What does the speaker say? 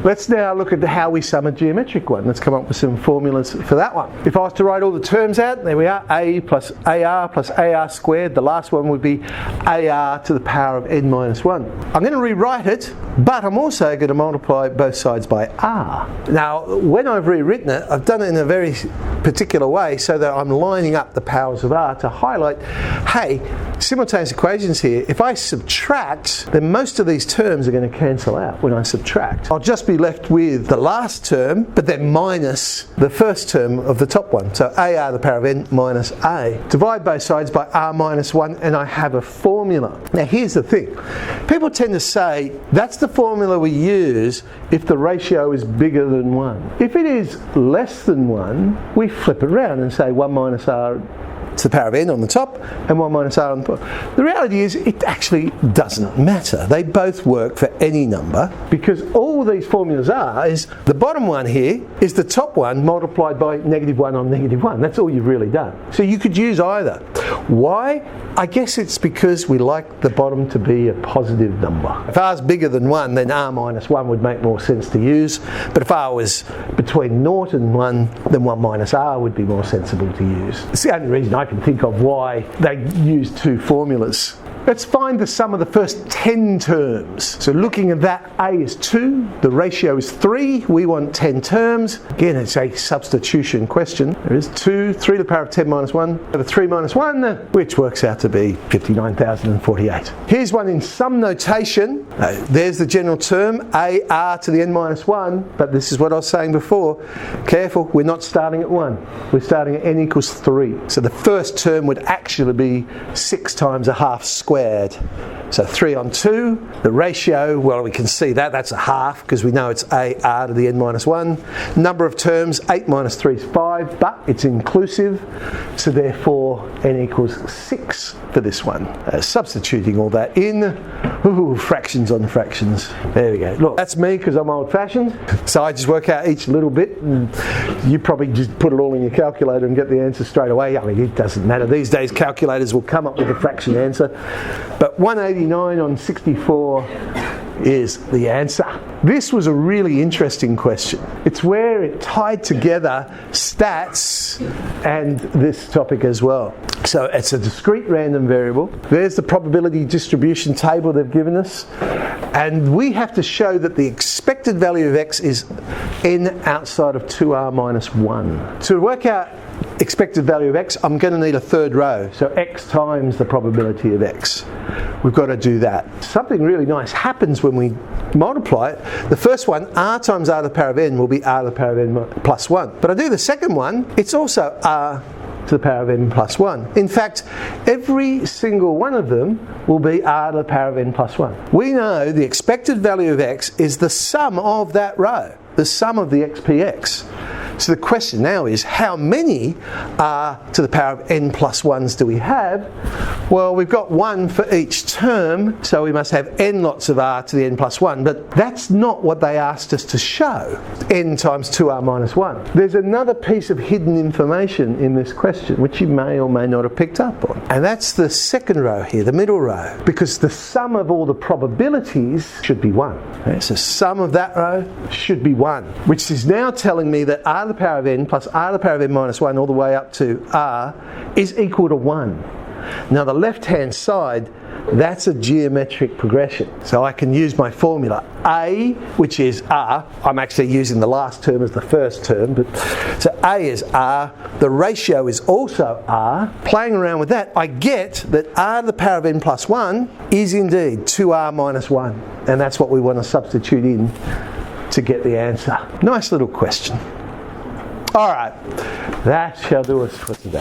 Let's now look at how we sum a geometric one. Let's come up with some formulas for that one. If I was to write all the terms out, there we are, a plus AR squared. The last one would be AR to the power of n minus 1. I'm going to rewrite it, but I'm also going to multiply both sides by r. Now, when I've rewritten it, I've done it in a very particular way so that I'm lining up the powers of r to highlight, hey, simultaneous equations here, if I subtract, then most of these terms are going to cancel out when I subtract. I'll just be left with the last term, but then minus the first term of the top one. So AR to the power of n minus a. Divide both sides by r minus 1 and I have a formula. Now here's the thing. People tend to say that's the formula we use if the ratio is bigger than 1. If it is less than 1, we flip it around and say 1 minus r to the power of n on the top and 1 minus r on the bottom. The reality is it actually doesn't matter. They both work for any number because all these formulas are is the bottom one here is the top one multiplied by -1 on -1. That's all you've really done. So you could use either. Why? I guess it's because we like the bottom to be a positive number. If r is bigger than 1, then r minus 1 would make more sense to use. But if r was between 0 and 1, then 1 minus r would be more sensible to use. It's the only reason I can think of why they use two formulas. Let's find the sum of the first 10 terms. So looking at that, a is 2, the ratio is 3, we want 10 terms. Again, it's a substitution question. There is 2, 3 to the power of 10 minus 1 over 3 minus 1, which works out to be 59,048. Here's one in sum notation. There's the general term, AR to the n minus 1, but this is what I was saying before. Careful, we're not starting at 1. We're starting at n equals 3. So the first term would actually be 6 times a half squared. So 3 on 2, the ratio, well, we can see that, that's a half because we know it's AR to the n minus 1. Number of terms, 8 minus 3 is 5, but it's inclusive, so therefore n equals 6 for this one. Substituting all that in, fractions on fractions. There we go. Look, that's me because I'm old-fashioned, so I just work out each little bit, and you probably just put it all in your calculator and get the answer straight away. I mean, it doesn't matter. These days, calculators will come up with a fraction answer. But 189 on 64 is the answer. This was a really interesting question. It's where it tied together stats and this topic as well. So it's a discrete random variable. There's the probability distribution table they've given us. And we have to show that the expected value of x is n outside of 2r minus 1. To work out expected value of x, I'm going to need a third row. So x times the probability of x. We've got to do that. Something really nice happens when we multiply it. The first one, r times r to the power of n, will be r to the power of n plus 1. But I do the second one, it's also r to the power of n plus 1. In fact, every single one of them will be r to the power of n plus 1. We know the expected value of x is the sum of that row, the sum of the xpx. So the question now is, how many r to the power of n plus 1s do we have? Well, we've got 1 for each term, so we must have n lots of r to the n plus 1, but that's not what they asked us to show, n times 2r minus 1. There's another piece of hidden information in this question, which you may or may not have picked up on, and that's the second row here, the middle row, because the sum of all the probabilities should be 1. Okay, so sum of that row should be 1, which is now telling me that r to the power of n plus r to the power of n minus 1 all the way up to r is equal to 1. Now the left hand side, that's a geometric progression. So I can use my formula a, which is r. I'm actually using the last term as the first term, but so a is r. The ratio is also r. Playing around with that, I get that r to the power of n plus 1 is indeed 2r minus 1, and that's what we want to substitute in to get the answer. Nice little question. All right, that shall do us for today.